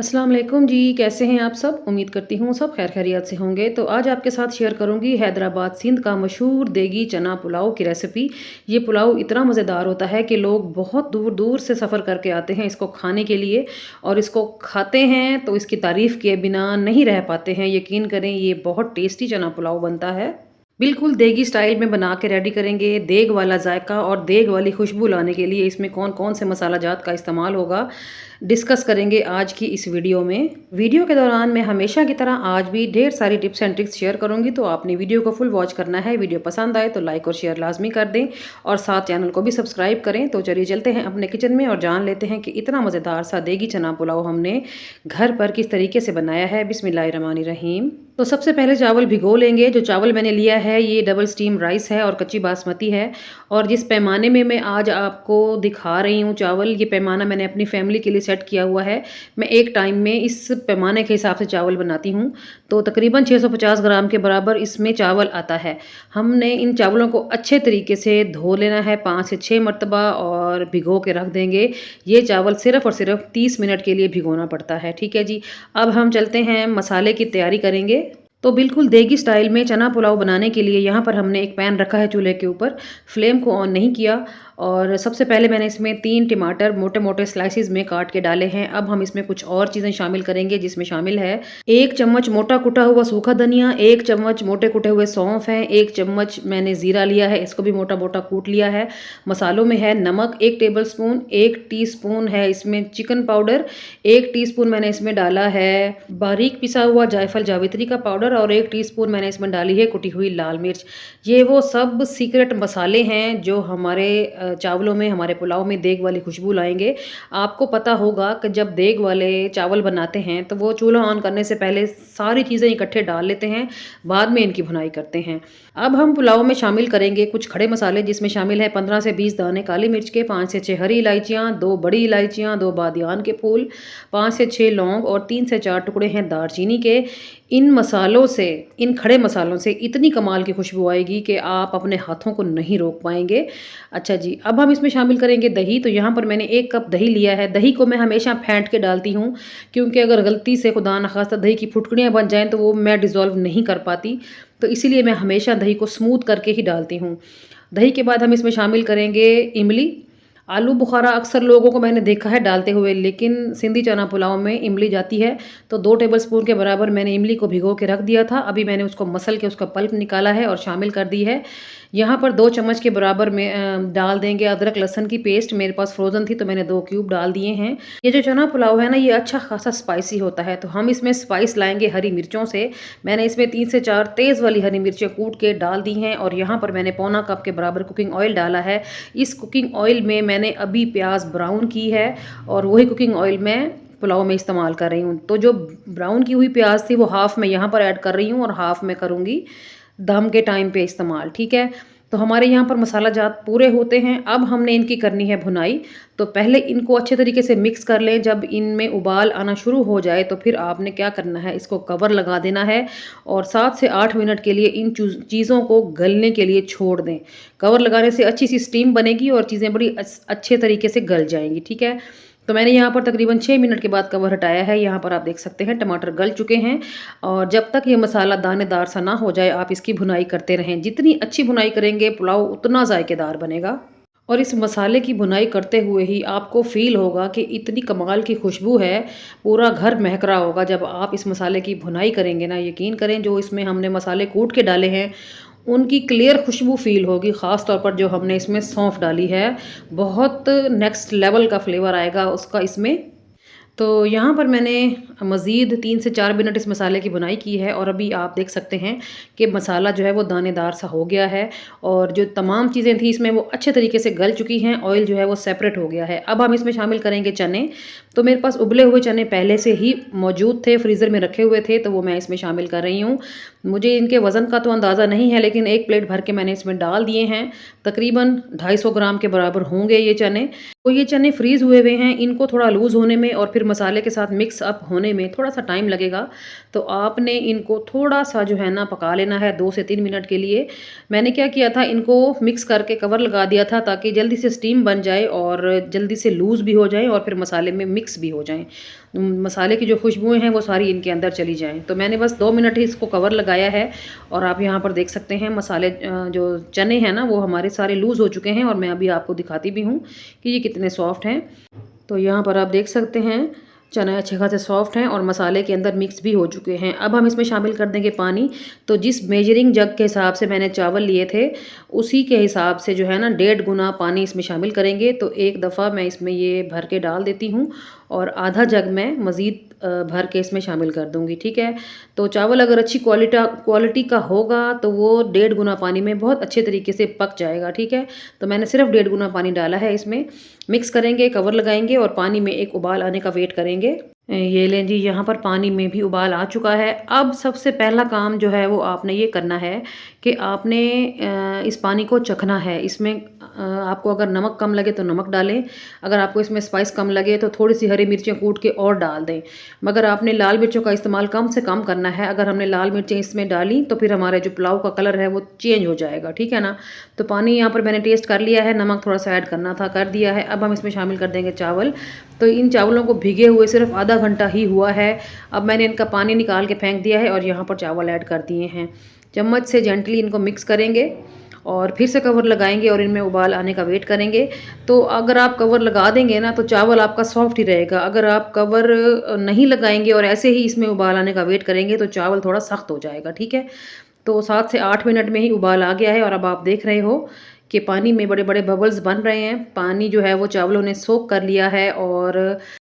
अस्सलाम वालेकुम जी, कैसे हैं आप सब? उम्मीद करती हूँ सब खैर खैरियत से होंगे। तो आज आपके साथ शेयर करूँगी हैदराबाद सिंध का मशहूर देगी चना पुलाव की रेसिपी। ये पुलाव इतना मज़ेदार होता है कि लोग बहुत दूर-दूर से सफ़र करके आते हैं इसको खाने के लिए और इसको खाते हैं तो इसकी तारीफ़ किए बिना नहीं रह पाते हैं। यकीन करें ये बहुत टेस्टी चना पुलाव बनता है। बिल्कुल देगी स्टाइल में बना के रेडी करेंगे। देग वाला जायका और देग वाली खुशबू लाने के लिए इसमें कौन-कौन से मसाला जात का इस्तेमाल होगा, डिस्कस करेंगे आज की इस वीडियो में। वीडियो के दौरान मैं हमेशा की तरह आज भी ढेर सारी टिप्स एंड ट्रिक्स शेयर करूँगी, तो आपने वीडियो को फुल वॉच करना है। वीडियो पसंद आए तो लाइक और शेयर लाज़मी कर दें और साथ चैनल को भी सब्सक्राइब करें। तो चलिए चलते हैं अपने किचन में और जान लेते हैं कि इतना मज़ेदार सा देगी चना पुलाव हमने घर पर किस तरीके से बनाया है। बिस्मिल्लाहिर्रहमानिर्रहीम। तो सबसे पहले चावल भिगो लेंगे। जो चावल मैंने लिया है ये डबल स्टीम राइस है और कच्ची बासमती है। और जिस पैमाने में मैं आज आपको दिखा रही हूँ चावल, ये पैमाना मैंने अपनी फैमिली के लिए सेट किया हुआ है। मैं एक टाइम में इस पैमाने के हिसाब से चावल बनाती हूँ। तो तकरीबन 650 ग्राम के बराबर इसमें चावल आता है। हमने इन चावलों को अच्छे तरीके से धो लेना है 5 से 6 मरतबा और भिगो के रख देंगे। ये चावल सिर्फ़ और सिर्फ 30 मिनट के लिए भिगोना पड़ता है। ठीक है जी। अब हम चलते हैं मसाले की तैयारी करेंगे। तो बिल्कुल देगी स्टाइल में चना पुलाव बनाने के लिए यहाँ पर हमने एक पैन रखा है चूल्हे के ऊपर। फ्लेम को ऑन नहीं किया और सबसे पहले मैंने इसमें 3 टमाटर मोटे-मोटे स्लाइसेस में काट के डाले हैं। अब हम इसमें कुछ और चीज़ें शामिल करेंगे, जिसमें शामिल है 1 चम्मच मोटा कुटा हुआ सूखा धनिया, 1 चम्मच मोटे कुटे हुए सौंफ हैं, 1 चम्मच मैंने ज़ीरा लिया है, इसको भी मोटा-मोटा कूट लिया है। मसालों में है नमक 1 टेबलस्पून, 1 टीस्पून है इसमें चिकन पाउडर, 1 टीस्पून मैंने इसमें डाला है बारीक पिसा हुआ जायफल जावित्री का पाउडर और 1 टीस्पून मैंने इसमें डाली है कुटी हुई लाल मिर्च। ये वो सब सीक्रेट मसाले हैं जो हमारे चावलों में, हमारे पुलाव में देग वाली खुशबू लाएँगे। आपको पता होगा कि जब देग वाले चावल बनाते हैं तो वो चूल्हा ऑन करने से पहले सारी चीज़ें इकट्ठे डाल लेते हैं, बाद में इनकी भुनाई करते हैं। अब हम पुलाव में शामिल करेंगे कुछ खड़े मसाले, जिसमें शामिल है 15 से 20 दाने काली मिर्च के, 5 से 6 हरी इलायचियाँ, 2 बड़ी इलायचियाँ, 2 बादियान के फूल, 5 से 6 लौंग और 3 से 4 टुकड़े हैं दालचीनी के। इन मसालों से, इन खड़े मसालों से इतनी कमाल की खुशबू आएगी कि आप अपने हाथों को नहीं रोक पाएँगे। अच्छा जी, अब हम इसमें शामिल करेंगे दही। तो यहाँ पर मैंने 1 कप दही लिया है। दही को मैं हमेशा फेंट के डालती हूँ, क्योंकि अगर गलती से खुदा न खास्ता दही की फुटकड़ियाँ बन जाएँ तो वो मैं डिज़ोल्व नहीं कर पाती। तो इसीलिए मैं हमेशा दही को स्मूथ करके ही डालती हूँ। दही के बाद हम इसमें शामिल करेंगे इमली। आलू बुखारा अक्सर लोगों को मैंने देखा है डालते हुए, लेकिन सिंधी चना पुलाव में इमली जाती है। तो 2 टेबलस्पून के बराबर मैंने इमली को भिगो के रख दिया था। अभी मैंने उसको मसल के उसका पल्प निकाला है और शामिल कर दी है। यहाँ पर 2 चम्मच के बराबर में डाल देंगे अदरक लहसुन की पेस्ट। मेरे पास फ्रोज़न थी तो मैंने 2 क्यूब डाल दिए हैं। ये जो चना पुलाव है ना, ये अच्छा खासा स्पाइसी होता है, तो हम इसमें स्पाइस लाएँगे हरी मिर्चों से। मैंने इसमें 3 से 4 तेज़ वाली हरी मिर्चें कूट के डाल दी हैं और यहाँ पर मैंने पौना कप के बराबर कुकिंग ऑयल डाला है। इस कुकिंग ऑयल में मैंने अभी प्याज़ ब्राउन की है और वही कुकिंग ऑयल मैं पुलाव में इस्तेमाल कर रही हूँ। तो जो ब्राउन की हुई प्याज़ थी वो हाफ़ मैं यहाँ पर ऐड कर रही हूँ और हाफ़ मैं करूँगी दम के टाइम पे इस्तेमाल, ठीक है? तो हमारे यहाँ पर मसाला जात पूरे होते हैं। अब हमने इनकी करनी है भुनाई। तो पहले इनको अच्छे तरीके से मिक्स कर लें। जब इनमें उबाल आना शुरू हो जाए तो फिर आपने क्या करना है, इसको कवर लगा देना है और 7 से 8 मिनट के लिए इन चीज़ों को गलने के लिए छोड़ दें। कवर लगाने से अच्छी सी स्टीम बनेगी और चीज़ें बड़ी अच्छे तरीके से गल जाएँगी, ठीक है? तो मैंने यहाँ पर तकरीबन 6 मिनट के बाद कवर हटाया है। यहाँ पर आप देख सकते हैं टमाटर गल चुके हैं और जब तक ये मसाला दानेदार सा ना हो जाए आप इसकी भुनाई करते रहें। जितनी अच्छी भुनाई करेंगे पुलाव उतना ज़ायकेदार बनेगा। और इस मसाले की भुनाई करते हुए ही आपको फ़ील होगा कि इतनी कमाल की खुशबू है, पूरा घर महक रहा होगा जब आप इस मसाले की भुनाई करेंगे ना। यकीन करें जो इसमें हमने मसाले कूट के डाले हैं उनकी क्लियर खुशबू फ़ील होगी। ख़ास तौर पर जो हमने इसमें सौंफ डाली है, बहुत नेक्स्ट लेवल का फ्लेवर आएगा उसका इसमें। तो यहाँ पर मैंने मज़ीद 3 से 4 मिनट इस मसाले की भुनाई की है और अभी आप देख सकते हैं कि मसाला जो है वो दानेदार सा हो गया है और जो तमाम चीज़ें थी इसमें वो अच्छे तरीके से गल चुकी हैं। ऑयल जो है वो सेपरेट हो गया है। अब हम इसमें शामिल करेंगे चने। तो मेरे पास उबले हुए चने पहले से ही मौजूद थे, फ्रीज़र में रखे हुए थे, तो वो मैं इसमें शामिल कर रही हूँ। मुझे इनके वज़न का तो अंदाज़ा नहीं है, लेकिन 1 प्लेट भर के मैंने इसमें डाल दिए हैं। तकरीबन 250 ग्राम के बराबर होंगे ये चने। तो ये चने फ्रीज़ हुए हुए हैं, इनको थोड़ा लूज़ होने में और फिर मसाले के साथ मिक्स अप होने में थोड़ा-सा टाइम लगेगा। तो आपने इनको थोड़ा-सा जो है ना पका लेना है 2 से 3 मिनट के लिए। मैंने क्या किया था, इनको मिक्स करके कवर लगा दिया था ताकि जल्दी से स्टीम बन जाए और जल्दी से लूज़ भी हो जाए और फिर मसाले में मिक्स भी हो जाएँ। मसाले की जो खुशबुएँ हैं वो सारी इनके अंदर चली जाएँ। तो मैंने बस 2 मिनट ही इसको कवर लगाया है और आप यहाँ पर देख सकते हैं मसाले जो चने हैं ना वो हमारे सारे लूज़ हो चुके हैं और मैं अभी आपको दिखाती भी हूँ कि ये कितने सॉफ्ट हैं। तो यहाँ पर आप देख सकते हैं चने अच्छे खासे सॉफ्ट हैं और मसाले के अंदर मिक्स भी हो चुके हैं। अब हम इसमें शामिल कर देंगे पानी। तो जिस मेजरिंग जग के हिसाब से मैंने चावल लिए थे उसी के हिसाब से जो है ना 1.5 गुना पानी इसमें शामिल करेंगे। तो एक दफ़ा मैं इसमें ये भर के डाल देती हूँ और आधा जग मैं मज़ीद भर के इसमें शामिल कर दूँगी, ठीक है। तो चावल अगर अच्छी क्वालिटी का होगा तो वो 1.5 गुना पानी में बहुत अच्छे तरीके से पक जाएगा, ठीक है। तो मैंने सिर्फ 1.5 गुना पानी डाला है इसमें। मिक्स करेंगे, कवर लगाएंगे और पानी में एक उबाल आने का वेट करेंगे। ये लें जी, यहाँ पर पानी में भी उबाल आ चुका है। अब सबसे पहला काम जो है वो आपने ये करना है कि आपने इस पानी को चखना है। इसमें आपको अगर नमक कम लगे तो नमक डालें, अगर आपको इसमें स्पाइस कम लगे तो थोड़ी सी हरी मिर्चें कूट के और डाल दें। मगर आपने लाल मिर्चों का इस्तेमाल कम से कम करना है। अगर हमने लाल मिर्चें इसमें डाली तो फिर हमारे जो पुलाव का कलर है वो चेंज हो जाएगा, ठीक है ना। तो पानी यहाँ पर मैंने टेस्ट कर लिया है, नमक थोड़ा सा ऐड करना था, कर दिया है। अब हम इसमें शामिल कर देंगे चावल। तो इन चावलों को भिगे हुए सिर्फ आधा घंटा ही हुआ है। अब मैंने इनका पानी निकाल के फेंक दिया है और यहाँ पर चावल ऐड कर दिए हैं। चम्मच से जेंटली इनको मिक्स करेंगे और फिर से कवर लगाएंगे और इनमें उबाल आने का वेट करेंगे। तो अगर आप कवर लगा देंगे ना तो चावल आपका सॉफ्ट ही रहेगा। अगर आप कवर नहीं लगाएंगे और ऐसे ही इसमें उबाल आने का वेट करेंगे तो चावल थोड़ा सख्त हो जाएगा, ठीक है। तो 7 से 8 मिनट में ही उबाल आ गया है और अब आप देख रहे हो कि पानी में बड़े-बड़े बबल्स बन रहे हैं। पानी जो है वो चावलों ने सोक कर लिया है और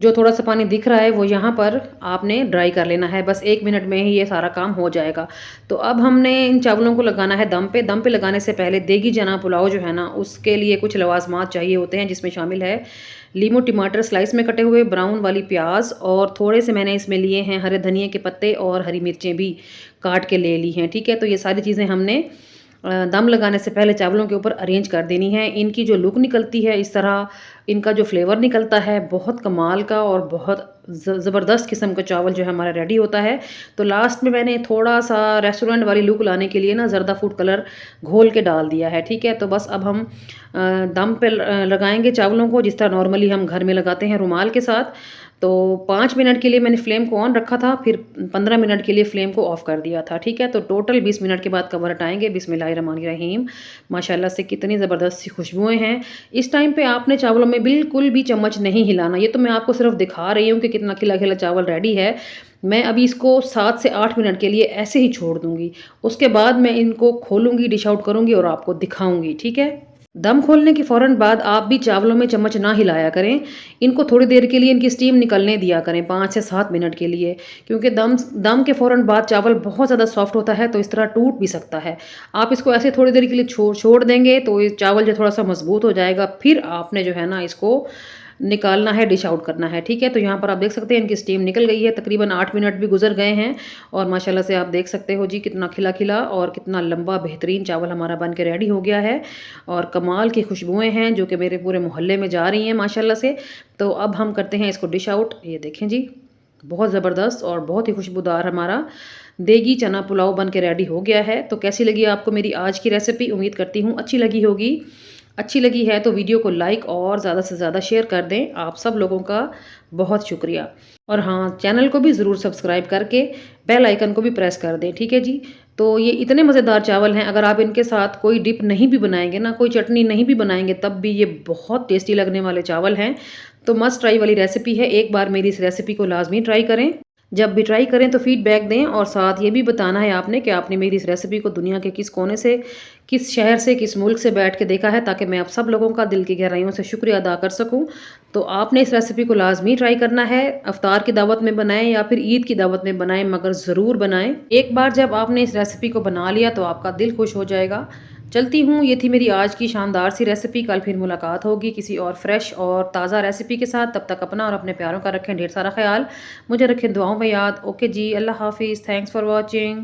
जो थोड़ा-सा पानी दिख रहा है वो यहाँ पर आपने ड्राई कर लेना है। बस 1 मिनट में ही ये सारा काम हो जाएगा। तो अब हमने इन चावलों को लगाना है दम पे। दम पे लगाने से पहले देगी चना पुलाव जो है ना उसके लिए कुछ लवाज़मात चाहिए होते हैं, जिसमें शामिल है लीमू, टमाटर स्लाइस में कटे हुए, ब्राउन वाली प्याज़ और थोड़े से मैंने इसमें लिए हैं हरे धनिये के पत्ते और हरी मिर्चें भी काट के ले ली हैं, ठीक है। तो ये सारी चीज़ें हमने दम लगाने से पहले चावलों के ऊपर अरेंज कर देनी है। इनकी जो लुक निकलती है इस तरह, इनका जो फ्लेवर निकलता है बहुत कमाल का और बहुत ज़बरदस्त किस्म का चावल जो है हमारा रेडी होता है। तो लास्ट में मैंने थोड़ा-सा रेस्टोरेंट वाली लुक लाने के लिए ना ज़र्दा फूड कलर घोल के डाल दिया है, ठीक है। तो बस अब हम दम पे लगाएँगे चावलों को जिस तरह नॉर्मली हम घर में लगाते हैं रुमाल के साथ। तो 5 मिनट के लिए मैंने फ्लेम को ऑन रखा था, फिर 15 मिनट के लिए फ्लेम को ऑफ कर दिया था, ठीक है। तो टोटल 20 मिनट के बाद कवर हटाएँगे। बिस्मिल्लाहिर्रहमानिर्रहीम। माशाल्लाह से कितनी ज़बरदस्त सी खुशबुएँ हैं। इस टाइम पे आपने चावलों में बिल्कुल भी चम्मच नहीं हिलाना। ये तो मैं आपको सिर्फ दिखा रही हूँ कि कितना खिला-खिला चावल रेडी है। मैं अभी इसको 7 से 8 मिनट के लिए ऐसे ही छोड़ दूँगी। उसके बाद मैं इनको खोलूँगी, डिश आउट करूँगी और आपको दिखाऊँगी, ठीक है। दम खोलने के फ़ौरन बाद आप भी चावलों में चम्मच ना हिलाया करें। इनको थोड़ी देर के लिए इनकी स्टीम निकलने दिया करें 5 से 7 मिनट के लिए, क्योंकि दम दम के फ़ौरन बाद चावल बहुत ज़्यादा सॉफ्ट होता है तो इस तरह टूट भी सकता है। आप इसको ऐसे थोड़ी देर के लिए छोड़ देंगे तो ये चावल जो थोड़ा-सा मज़बूत हो जाएगा। फिर आपने जो है ना इसको निकालना है, डिश आउट करना है, ठीक है। तो यहाँ पर आप देख सकते हैं इनकी स्टीम निकल गई है, तकरीबन 8 मिनट भी गुजर गए हैं और माशाल्लाह से आप देख सकते हो जी कितना खिला-खिला और कितना लंबा बेहतरीन चावल हमारा बन के रेडी हो गया है और कमाल की खुशबुएँ हैं जो कि मेरे पूरे मोहल्ले में जा रही हैं माशाल्लाह से। तो अब हम करते हैं इसको डिश आउट। ये देखें जी, बहुत ज़बरदस्त और बहुत ही खुशबूदार हमारा देगी चना पुलाव बन के रेडी हो गया है। तो कैसी लगी आपको मेरी आज की रेसिपी? उम्मीद करती हूँ अच्छी लगी होगी। अच्छी लगी है तो वीडियो को लाइक और ज़्यादा से ज़्यादा शेयर कर दें। आप सब लोगों का बहुत शुक्रिया। और हाँ, चैनल को भी ज़रूर सब्सक्राइब करके बेल आइकन को भी प्रेस कर दें, ठीक है जी। तो ये इतने मज़ेदार चावल हैं, अगर आप इनके साथ कोई डिप नहीं भी बनाएंगे ना, कोई चटनी नहीं भी बनाएंगे, तब भी ये बहुत टेस्टी लगने वाले चावल हैं। तो मस्ट ट्राई वाली रेसिपी है। एक बार मेरी इस रेसिपी को लाजमी ट्राई करें। जब भी ट्राई करें तो फीडबैक दें और साथ ये भी बताना है आपने कि आपने मेरी इस रेसिपी को दुनिया के किस कोने से, किस शहर से, किस मुल्क से बैठ के देखा है, ताकि मैं आप सब लोगों का दिल की गहराइयों से शुक्रिया अदा कर सकूं। तो आपने इस रेसिपी को लाजमी ट्राई करना है। इफ्तार की दावत में बनाएं या फिर ईद की दावत में बनाएं, मगर ज़रूर बनाएं। एक बार जब आपने इस रेसिपी को बना लिया तो आपका दिल खुश हो जाएगा। चलती हूँ, ये थी मेरी आज की शानदार सी रेसिपी। कल फिर मुलाकात होगी किसी और फ्रेश और ताज़ा रेसिपी के साथ। तब तक अपना और अपने प्यारों का रखें ढेर सारा ख्याल। मुझे रखें दुआओं में याद। ओके जी, अल्लाह हाफिज़। Thanks for watching.